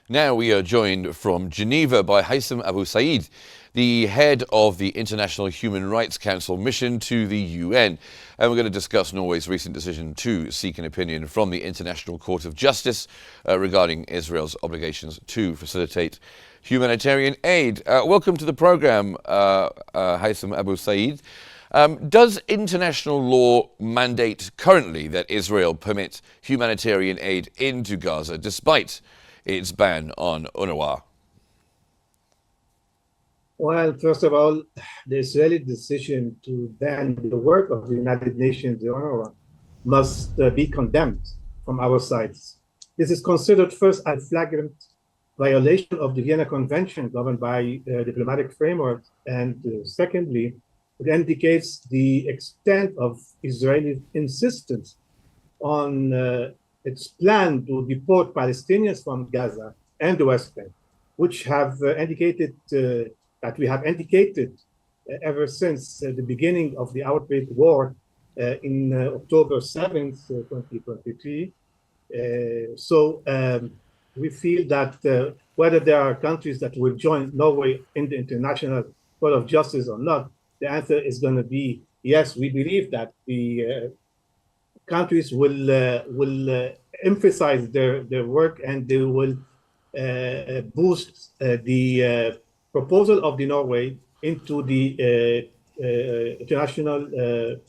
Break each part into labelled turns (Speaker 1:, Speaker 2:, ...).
Speaker 1: Now we are joined from Geneva by Haitham Abu Saeed, the head of the International Human Rights Council mission to the UN. And we're going to discuss Norway's recent decision to seek an opinion from the International Court of Justice regarding Israel's obligations to facilitate humanitarian aid. Welcome to the program, Haitham Abu Saeed. Does international law mandate currently that Israel permit humanitarian aid into Gaza despite its ban on UNRWA?
Speaker 2: Well, first of all, the Israeli decision to ban the work of the United Nations, the UNRWA, must be condemned from our sides. This is considered first a flagrant violation of the Vienna Convention governed by diplomatic framework, and secondly, it indicates the extent of Israeli insistence on its plan to deport Palestinians from Gaza and the West Bank, which have indicated that we have indicated ever since the beginning of the outbreak war in October 7th, 2023. We feel that whether there are countries that will join Norway in the International Court of Justice or not, the answer is going to be yes. We believe that the countries will emphasize their work, and they will boost the proposal of the Norway into the International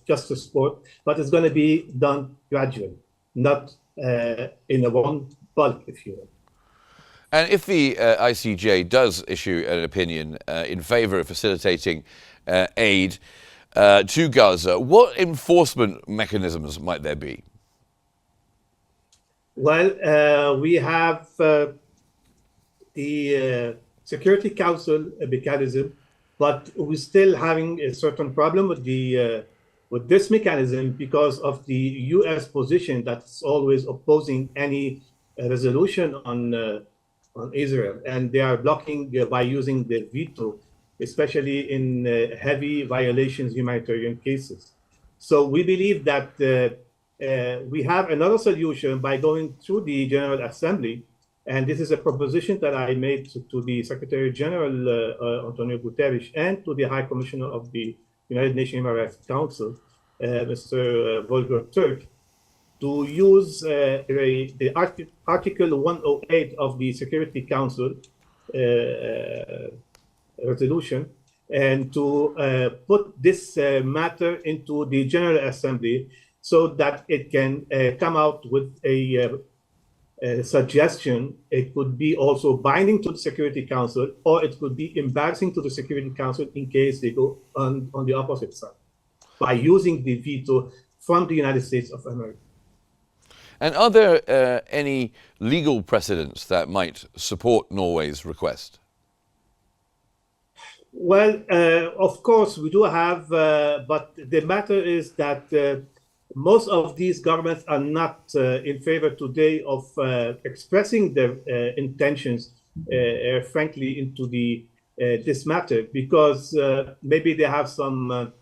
Speaker 2: Justice Court, but it's going to be done gradually, not in a one bulk, if you will.
Speaker 1: And if the ICJ does issue an opinion in favor of facilitating aid to Gaza, what enforcement mechanisms might there be?
Speaker 2: Well, we have the Security Council mechanism, but we're still having a certain problem with this mechanism because of the U.S. position that's always opposing any resolution on Israel, and they are blocking by using the veto, especially in heavy violations, humanitarian cases. So we believe that we have another solution by going through the General Assembly, and this is a proposition that I made to the Secretary General, Antonio Guterres, and to the High Commissioner of the United Nations Human Rights Council, Mr. Volker Turk, to use the Article 108 of the Security Council resolution, and to put this matter into the General Assembly so that it can come out with a suggestion. It could be also binding to the Security Council, or it could be embarrassing to the Security Council in case they go on the opposite side by using the veto from the United States of America.
Speaker 1: And are there any legal precedents that might support Norway's request?
Speaker 2: Well, of course, we do have, but the matter is that most of these governments are not in favor today of expressing their intentions, frankly, into this matter, because maybe they have some,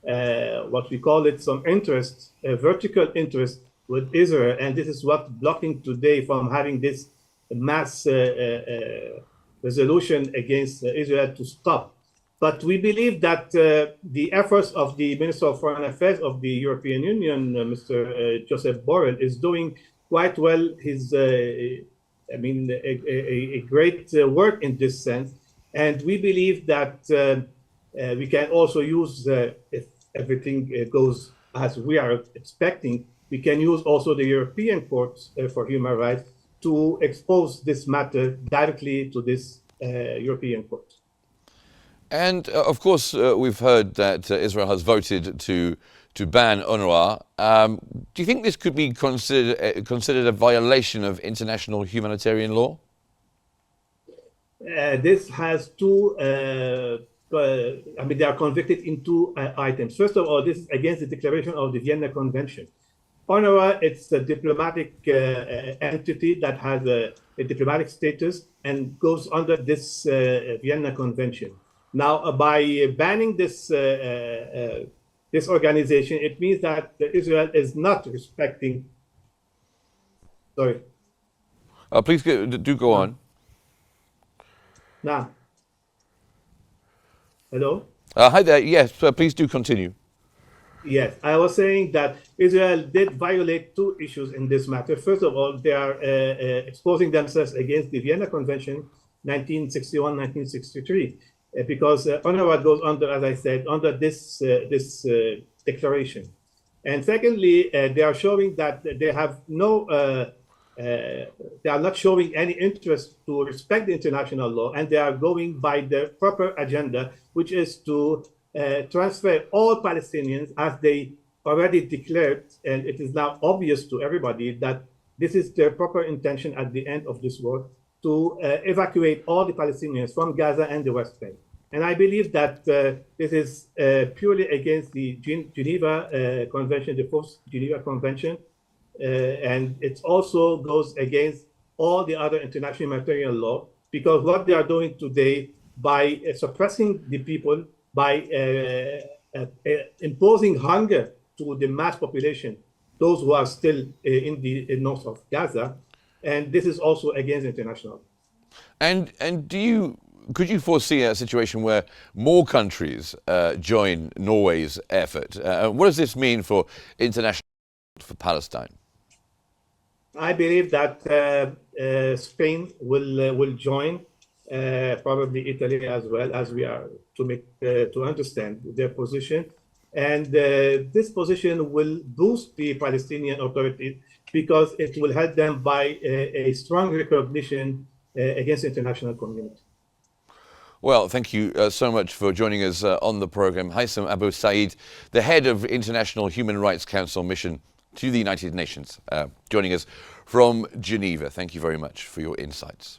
Speaker 2: what we call it, some interest, vertical interest with Israel, and this is what's blocking today from having this mass resolution against Israel to stop. But we believe that the efforts of the Minister of Foreign Affairs of the European Union, Mr. Joseph Borrell, is doing quite well his, a great work in this sense. And we believe that we can also use, if everything goes as we are expecting, we can use also the European Court for Human Rights to expose this matter directly to this European Court.
Speaker 1: And of course, we've heard that Israel has voted to ban UNRWA. Do you think this could be considered a violation of international humanitarian law?
Speaker 2: This has two. They are convicted in two items. First of all, this is against the declaration of the Vienna Convention. UNRWA, it's a diplomatic entity that has a diplomatic status and goes under this Vienna Convention. Now, by banning this this organization, it means that Israel is not respecting. Sorry.
Speaker 1: Please do go on.
Speaker 2: Now, hello?
Speaker 1: Hi there. Yes, please do continue.
Speaker 2: Yes, I was saying that Israel did violate two issues in this matter. First of all, they are exposing themselves against the Vienna Convention 1961, 1963, because UNRWA goes under, as I said, under this declaration. And secondly, they are showing that they have they are not showing any interest to respect the international law, and they are going by the proper agenda, which is to transfer all Palestinians, as they already declared, and it is now obvious to everybody that this is their proper intention at the end of this war, to evacuate all the Palestinians from Gaza and the West Bank. And I believe that this is purely against the Geneva Convention, the fourth Geneva Convention, and it also goes against all the other international humanitarian law, because what they are doing today by suppressing the people, by imposing hunger to the mass population, those who are still in the north of Gaza, and this is also against international.
Speaker 1: And could you foresee a situation where more countries join Norway's effort? What does this mean for international for Palestine?
Speaker 2: I believe that Spain will join, probably Italy as well, as we are to understand their position, and this position will boost the Palestinian Authority because it will help them by a strong recognition against the international community.
Speaker 1: Well, thank you so much for joining us on the program. Haitham Abu Saeed, the head of International Human Rights Council mission to the United Nations, joining us from Geneva. Thank you very much for your insights.